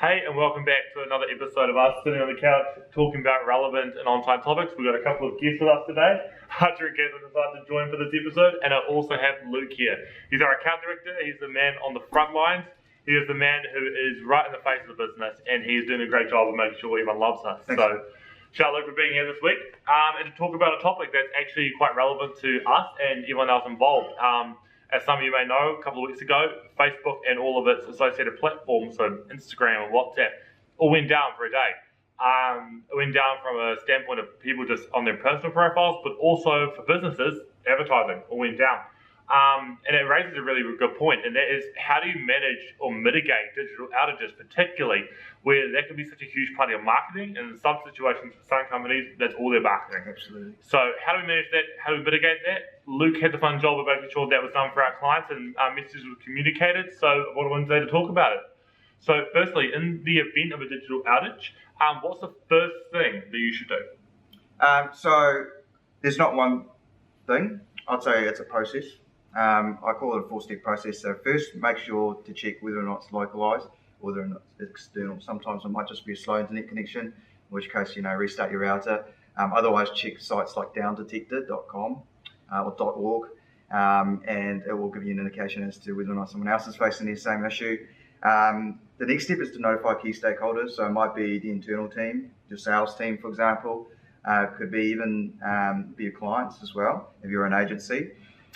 Hey, and welcome back to another episode of us sitting on the couch talking about relevant and on-time topics. We've got a couple of guests with us today. Hunter and Kevin decided to join for this episode, and I also have Luke here. He's our account director. He's the man on the front lines. He is the man who is right in the face of the business, and he's doing a great job of making sure everyone loves us. Thanks. So, shout out Luke for being here this week, and to talk about a topic that's actually quite relevant to us and everyone else involved. As some of you may know, a couple of weeks ago, Facebook and all of its associated platforms, so Instagram and WhatsApp, all went down for a day. It went down from a standpoint of people just on their personal profiles, but also for businesses, advertising all went down. And it raises a really good point, and that is, how do you manage or mitigate digital outages, particularly where that can be such a huge part of your marketing, and in some situations for some companies, that's all their marketing. Absolutely. So how do we manage that? How do we mitigate that? Luke had the fun job of making sure that was done for our clients and our messages were communicated, so what a Wednesday to talk about it. So firstly, in the event of a digital outage, what's the first thing that you should do? So there's not one thing. I'd say it's a process. I call it a 4-step process. So first, make sure to check whether or not it's localized, whether or not it's external. Sometimes it might just be a slow internet connection, in which case, restart your router. Otherwise, check sites like downdetector.com or .org, and it will give you an indication as to whether or not someone else is facing the same issue. The next step is to notify key stakeholders. So it might be the internal team, your sales team, for example. Could be even be your clients as well, if you're an agency.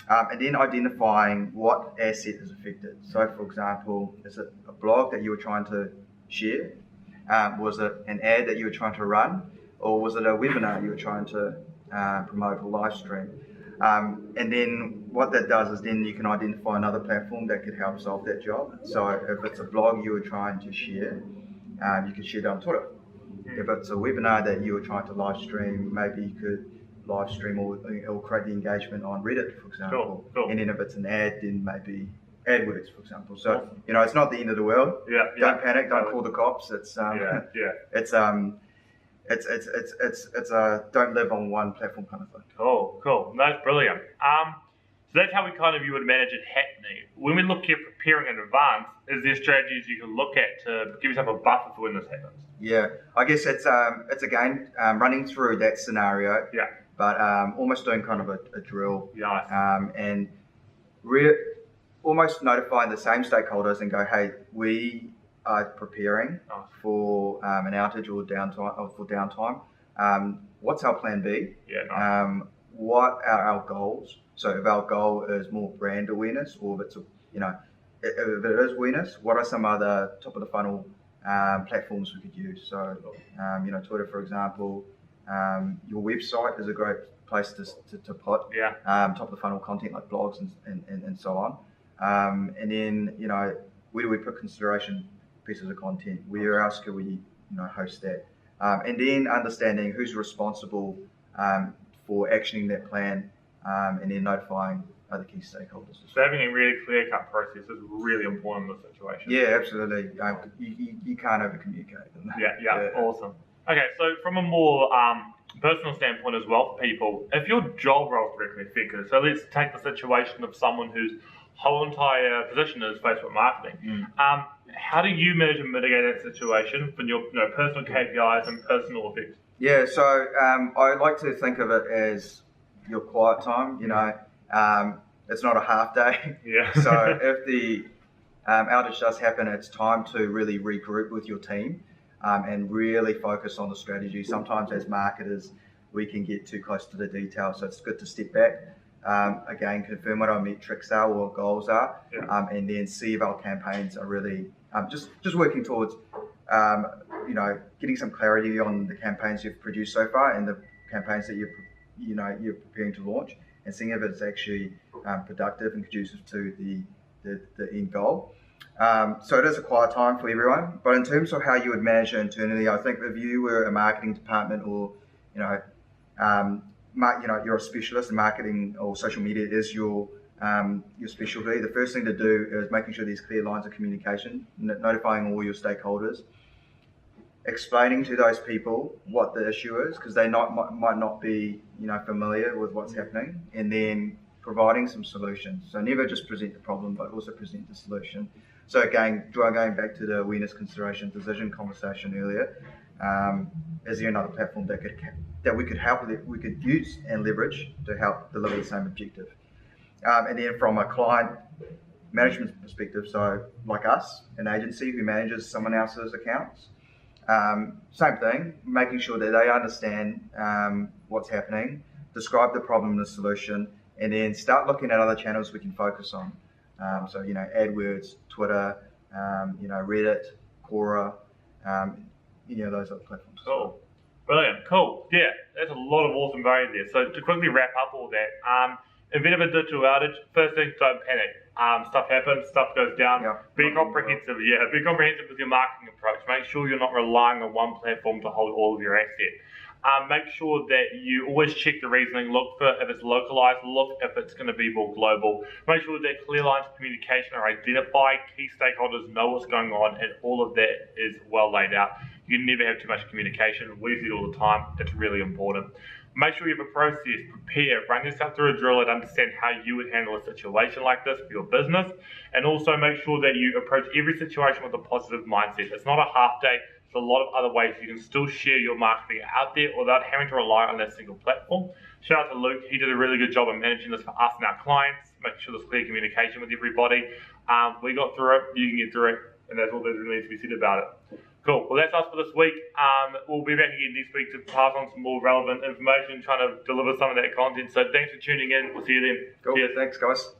And then identifying what asset is affected. So, for example, is it a blog that you were trying to share? Was it an ad that you were trying to run? Or was it a webinar you were trying to promote or live stream? And then what that does is then you can identify another platform that could help solve that job. So if it's a blog you were trying to share, you could share it on Twitter. If it's a webinar that you were trying to live stream, maybe you could live stream or create the engagement on Reddit, for example. Cool. And then if it's an ad, then maybe AdWords, for example. So, it's not the end of the world. Don't panic, don't call the cops. It's don't live on one platform kind of thing. Cool. That's brilliant. So that's how you would manage it happening. When we look at preparing in advance, is there strategies you can look at to give yourself a buffer for when this happens? Yeah, I guess it's again running through that scenario. Yeah. But almost doing kind of a drill. Yeah. And almost notifying the same stakeholders and go, hey, we are preparing for an outage or downtime. What's our plan B? Yeah. Nice. What are our goals? So if our goal is more brand awareness, or if it's if it is awareness, what are some other top of the funnel platforms we could use? So Twitter, for example. Your website is a great place to put top of the funnel content like blogs and so on. And then where do we put consideration pieces of content? Where else can we host that? And then understanding who's responsible for actioning that plan, and then notifying other key stakeholders. So having a really clear-cut process is really important in this situation. Yeah, absolutely. You can't over-communicate. Yeah. Awesome. Okay, so from a more personal standpoint as well for people, if your job role is directly affected, so let's take the situation of someone whose whole entire position is Facebook marketing. How do you manage and mitigate that situation from your personal KPIs and personal effects? Yeah, so I like to think of it as your quiet time. It's not a half day. Yeah. So if the outage does happen, it's time to really regroup with your team. And really focus on the strategy. Sometimes as marketers, we can get too close to the detail, so it's good to step back. Again, confirm what our metrics are or goals are, and then see if our campaigns are really just working towards getting some clarity on the campaigns you've produced so far and the campaigns that you're preparing to launch, and seeing if it's actually productive and conducive to the end goal. So it is a quiet time for everyone, but in terms of how you would manage it internally, I think if you were a marketing department or you're a specialist in marketing or social media is your specialty, the first thing to do is making sure there's clear lines of communication, notifying all your stakeholders, explaining to those people what the issue is, because they might not be familiar with what's happening, and then providing some solutions. So never just present the problem, but also present the solution. So again, going back to the awareness, consideration, decision conversation earlier, is there another platform that we could help with, we could use and leverage to help deliver the same objective? And then from a client management perspective, so like us, an agency who manages someone else's accounts, same thing, making sure that they understand what's happening, describe the problem and the solution, and then start looking at other channels we can focus on. So, AdWords, Twitter, Reddit, Quora, those other platforms. Cool. Brilliant. Cool. Yeah, that's a lot of awesome value there. So to quickly wrap up all that, event of a digital outage, first thing, don't panic. Stuff happens, stuff goes down. Yeah. Be comprehensive. Yeah, be comprehensive with your marketing approach. Make sure you're not relying on one platform to hold all of your assets. Make sure that you always check the reasoning. Look for if it's localized. Look if it's going to be more global. Make sure that clear lines of communication are identified. Key stakeholders know what's going on, and all of that is well laid out. You can never have too much communication. We see it all the time. It's really important. Make sure you have a process, prepare, run yourself through a drill and understand how you would handle a situation like this for your business. And also make sure that you approach every situation with a positive mindset. It's not a half day. There's a lot of other ways you can still share your marketing out there without having to rely on that single platform. Shout out to Luke. He did a really good job of managing this for us and our clients, making sure there's clear communication with everybody. We got through it. You can get through it. And that's all there needs to be said about it. Cool. Well, that's us for this week. We'll be back again next week to pass on some more relevant information, trying to deliver some of that content. So thanks for tuning in. We'll see you then. Cool. Cheers. Thanks, guys.